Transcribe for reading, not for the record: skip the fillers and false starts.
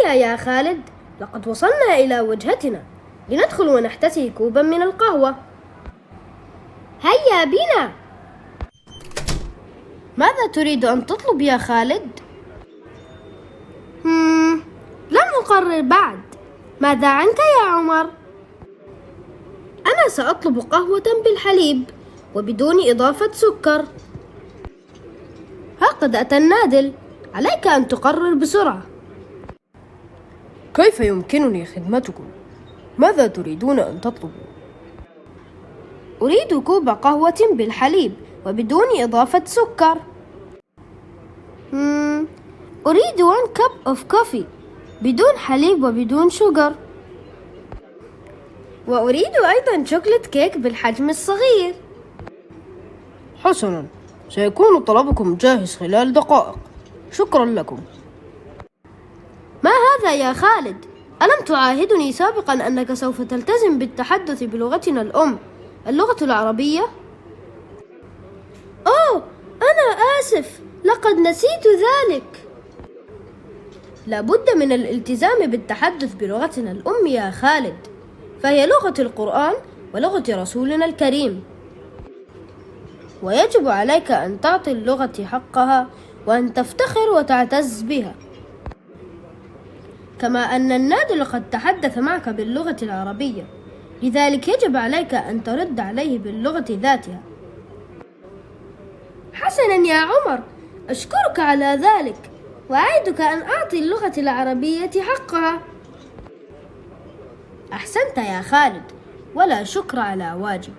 هيا يا خالد، لقد وصلنا إلى وجهتنا، لندخل ونحتسي كوبا من القهوة. هيا بنا. ماذا تريد أن تطلب يا خالد؟ لم أقرر بعد. ماذا عنك يا عمر؟ أنا سأطلب قهوة بالحليب وبدون إضافة سكر. ها قد أتى النادل، عليك أن تقرر بسرعة. كيف يمكنني خدمتكم؟ ماذا تريدون أن تطلبوا؟ أريد كوب قهوة بالحليب وبدون إضافة سكر. أريد 1 cup of coffee بدون حليب وبدون شوجر. وأريد أيضا شوكولات كيك بالحجم الصغير. حسنا، سيكون طلبكم جاهز خلال دقائق. شكرا لكم. ما هذا يا خالد؟ ألم تعاهدني سابقا أنك سوف تلتزم بالتحدث بلغتنا الأم، اللغة العربية؟ أوه، أنا آسف، لقد نسيت ذلك. لابد من الالتزام بالتحدث بلغتنا الأم يا خالد، فهي لغة القرآن ولغة رسولنا الكريم، ويجب عليك أن تعطي اللغة حقها وأن تفتخر وتعتز بها. كما أن النادل قد تحدث معك باللغة العربية، لذلك يجب عليك أن ترد عليه باللغة ذاتها. حسنا يا عمر، أشكرك على ذلك، وأعدك أن أعطي اللغة العربية حقها. أحسنت يا خالد، ولا شكر على واجب.